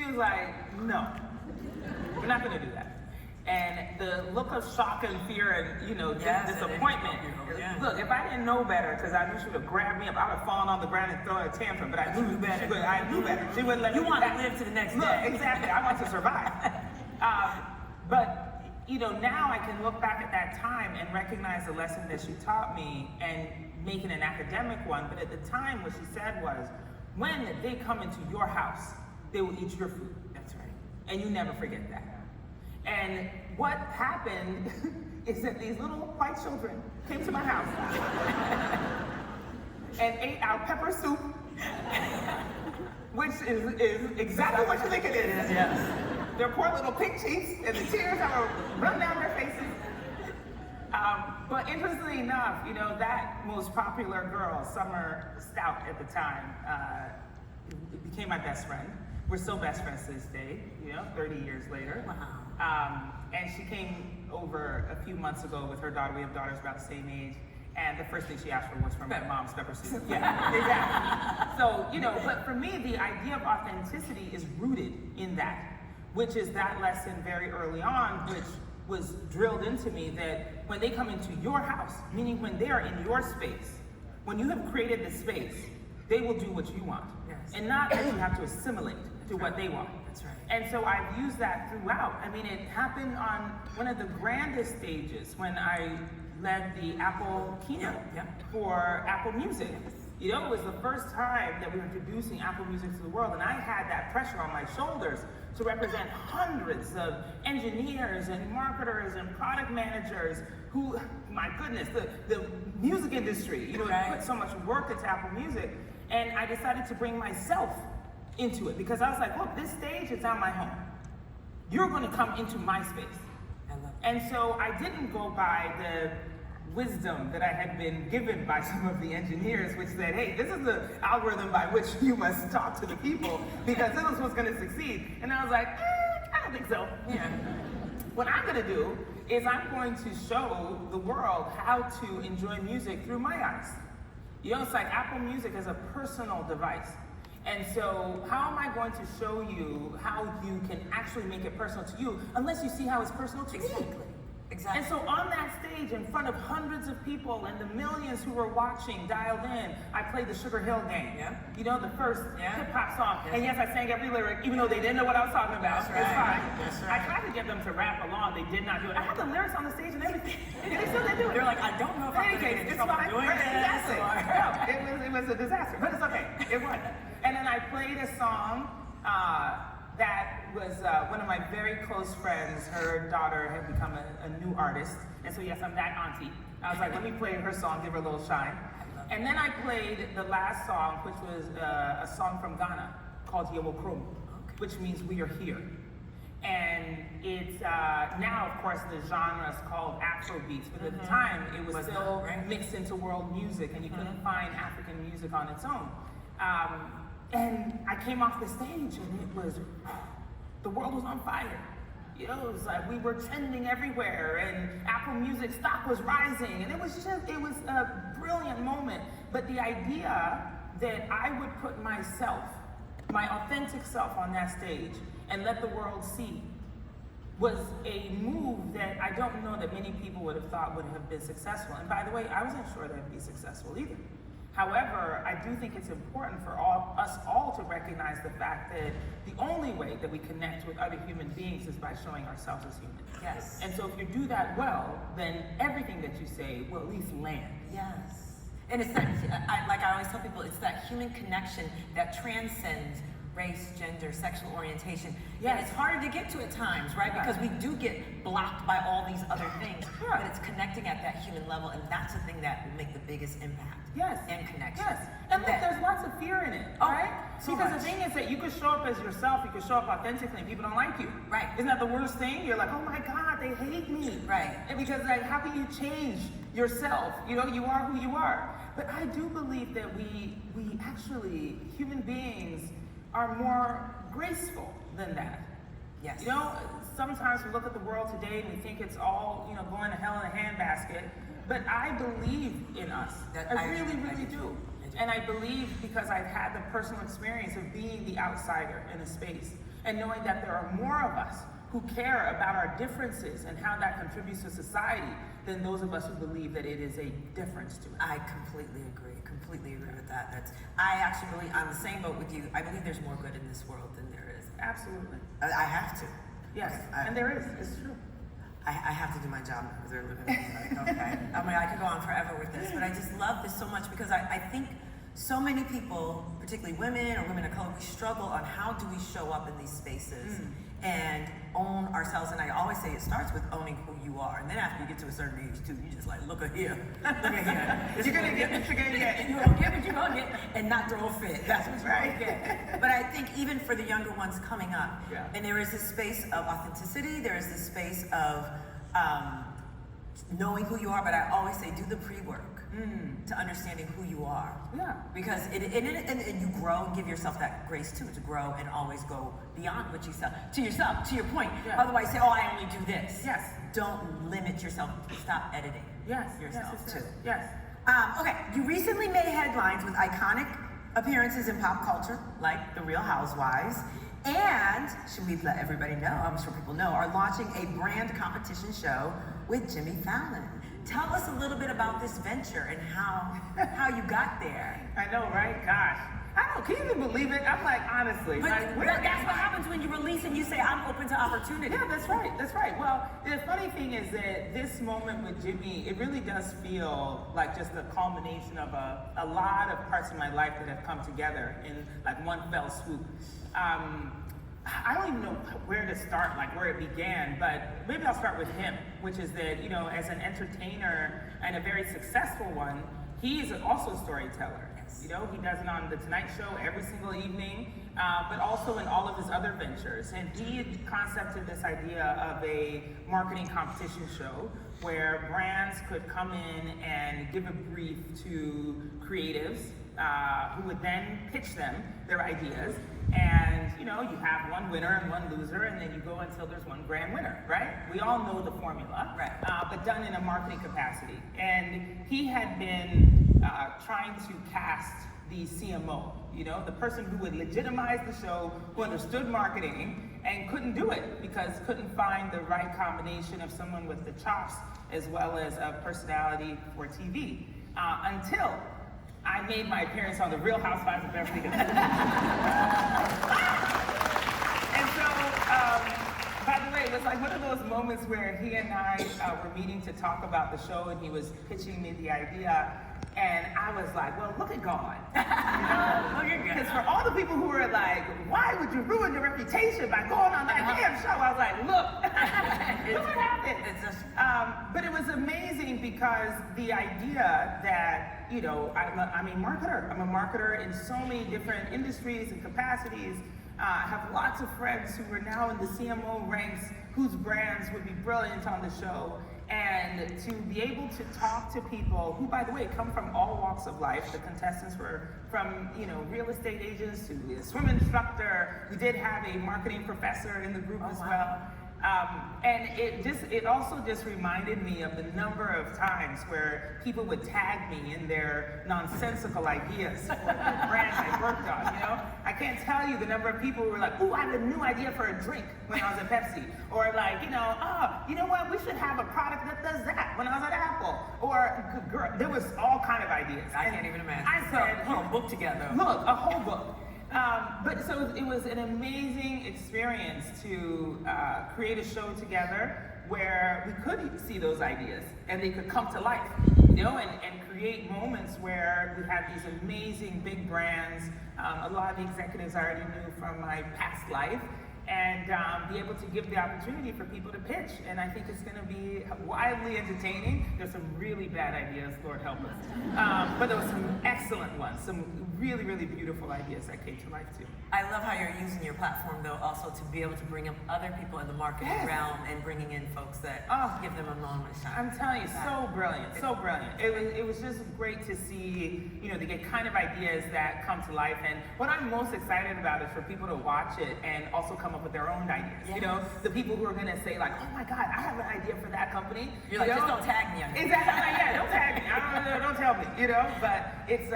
was like, no, we're not going to do that. And the look of shock and fear and, disappointment. Look, if I didn't know better, because I knew she would have grabbed me up, I would have fallen on the ground and thrown a tantrum, but I knew better. I knew better. She wouldn't let me. You want to live to the next day. Exactly. I want to survive. But, now I can look back at that time and recognize the lesson that she taught me and make it an academic one. But at the time, what she said was, when they come into your house, they will eat your food. That's right. And you never forget that. And what happened is that these little white children came to my house and ate our pepper soup, which is exactly what you think it is. Yes. Their poor little pink cheeks and the tears that were run down their faces. But interestingly enough, that most popular girl, Summer Stout at the time, became my best friend. We're still best friends to this day, 30 years later. Wow. And she came over a few months ago with her daughter. We have daughters about the same age. And the first thing she asked for was from my mom's pepper soup. Yeah, exactly. So, but for me, the idea of authenticity is rooted in that, which is that lesson very early on, which was drilled into me that when they come into your house, meaning when they are in your space, when you have created the space, they will do what you want. Yes. And not that you have to assimilate to what they want. That's right. And so I've used that throughout. I mean, it happened on one of the grandest stages when I led the Apple keynote for Apple Music. It was the first time that we were introducing Apple Music to the world, and I had that pressure on my shoulders to represent hundreds of engineers and marketers and product managers who, my goodness, the music industry, put so much work into Apple Music. And I decided to bring myself into it because I was like, look, this stage is not my home. You're going to come into my space. And so I didn't go by the wisdom that I had been given by some of the engineers, which said, hey, this is the algorithm by which you must talk to the people because this is what's going to succeed. And I was like, I don't think so. Yeah. What I'm going to do is I'm going to show the world how to enjoy music through my eyes. It's like Apple Music is a personal device. And so how am I going to show you how you can actually make it personal to you unless you see how it's personal to me? Exactly. And so on that stage in front of hundreds of people and the millions who were watching, dialed in, I played the Sugar Hill Gang. Yeah. The first hip-hop song. Yeah. And yes, I sang every lyric, even though they didn't know what I was talking about. That's right. It's fine. That's right. I tried to get them to rap along. They did not do it. I had the lyrics on the stage and everything. And they still didn't do it. They're like, I don't know if I'm going to get in trouble doing this. Exactly. No, it was a disaster, but it's okay. It was. And then I played a song that was one of my very close friends. Her daughter had become a new artist. And so, yes, I'm that auntie. I was like, let me play her song, give her a little shine. And then I played the last song, which was a song from Ghana called Yewo Krom, which means we are here. And it's now, of course, the genre is called Afrobeats, but at the time it was still mixed into world music, and you couldn't find African music on its own. And I came off the stage, and it was, the world was on fire. It was like we were trending everywhere, and Apple Music stock was rising, and it was a brilliant moment. But the idea that I would put myself, my authentic self on that stage and let the world see was a move that I don't know that many people would have thought would have been successful. And by the way, I wasn't sure that it'd be successful either. However, I do think it's important for us all to recognize the fact that the only way that we connect with other human beings is by showing ourselves as human. Yes. And so if you do that well, then everything that you say will at least land. Yes. And it's that, like I always tell people, it's that human connection that transcends race, gender, sexual orientation. Yes. And it's harder to get to at times, right? Because we do get blocked by all these other things. But it's connecting at that human level, and that's the thing that will make the biggest impact. Yes. And connection. Yes. And look, there's lots of fear in it, right? So because much. the thing is that you could show up as yourself, you could show up authentically, and people don't like you. Right. Isn't that the worst thing? You're like, oh my God, they hate me. Right. And because like, how can you change yourself? You are who you are. But I do believe that we actually, human beings, are more graceful than that. Yes. Sometimes we look at the world today and we think it's all, going to hell in a handbasket. But I believe in us. I really do. And I believe because I've had the personal experience of being the outsider in a space. and knowing that there are more of us who care about our differences and how that contributes to society than those of us who believe that it is a difference to it. I completely agree with that. I actually believe, I'm the same boat with you. I believe there's more good in this world than there is. Absolutely. I have to. Yes, and there is. It's true. I have to do my job now because they're looking at me like, okay. I mean, I could go on forever with this, but I just love this so much because I think so many people, particularly women or women of color, we struggle on how do we show up in these spaces and own ourselves. And I always say it starts with owning who you are. And then after you get to a certain age too, you just like, look at here, look at here. You're gonna get what you're gonna get. You're gonna get what you're gonna get and not throw a fit. That's what you're gonna get. But I think even for the younger ones coming up, and there is this space of authenticity, there is this space of knowing who you are, but I always say do the pre-work to understanding who you are. Yeah. Because and you grow and give yourself that grace too, to grow and always go beyond what you sell. To yourself, to your point. Yeah. Otherwise say, oh, I only do this. Yes. Don't limit yourself. Stop editing yourself too. Yes. Okay, you recently made headlines with iconic appearances in pop culture, like The Real Housewives, and, should we let everybody know, I'm sure people know, are launching a brand competition show with Jimmy Fallon. Tell us a little bit about this venture and how you got there. I know, right? Gosh. Can you even believe it? I'm like, honestly. But like, that's what happens when you release and you say, I'm open to opportunity. Yeah, that's right. Well, the funny thing is that this moment with Jimmy, it really does feel like just the culmination of a lot of parts of my life that have come together in like one fell swoop. I don't even know where to start, like where it began, but maybe I'll start with him, which is that, you know, as an entertainer and a very successful one, he is also a storyteller. You know, he does it on The Tonight Show every single evening, but also in all of his other ventures. And he had concepted this idea of a marketing competition show where brands could come in and give a brief to creatives who would then pitch them their ideas. And, you know, you have one winner and one loser, and then you go until there's one grand winner, right? We all know the formula, but done in a marketing capacity. And he had been trying to cast the CMO, you know, the person who would legitimize the show, who understood marketing, and couldn't do it because couldn't find the right combination of someone with the chops as well as a personality for TV. Until I made my appearance on The Real Housewives of Beverly Hills. And so, by the way, it was like one of those moments where he and I were meeting to talk about the show, and he was pitching me the idea. And I was like, well, look at God. Because for all the people who were like, why would you ruin your reputation by going on that damn show? I was like, look, look what happened. But it was amazing because the idea that, you know, I'm a marketer. I'm a marketer in so many different industries and capacities. I have lots of friends who are now in the CMO ranks whose brands would be brilliant on the show. And to be able to talk to people who, by the way, come from all walks of life. The contestants were from, you know, real estate agents to a swim instructor. We did have a marketing professor in the group as well. And it also just reminded me of the number of times where people would tag me in their nonsensical ideas for the brands I worked on, you know? I can't tell you the number of people who were like, ooh, I have a new idea for a drink when I was at Pepsi. Or like, you know, oh, you know what, we should have a product that does that when I was at Apple. Or, girl, there was all kind of ideas. I can't even imagine. I said, put a book together. Look, a whole book. But so it was an amazing experience to create a show together where we could see those ideas and they could come to life, you know, and create moments where we had these amazing big brands, a lot of the executives I already knew from my past life, and be able to give the opportunity for people to pitch. And I think it's gonna be wildly entertaining. There's some really bad ideas, Lord help us. But there were some excellent ones, some really, really beautiful ideas that came to life too. I love how you're using your platform though also to be able to bring up other people in the marketing realm and bringing in folks that give them a moment of shine. I'm telling you, so brilliant, so brilliant. It was just great to see, you know, to get kind of ideas that come to life. And what I'm most excited about is for people to watch it and also come up with their own ideas. You know, the people who are gonna say like, oh my God, I have an idea for that company. You're like, just don't tag me on it. Exactly, yeah, don't tag me. Don't tell me, you know, but it's,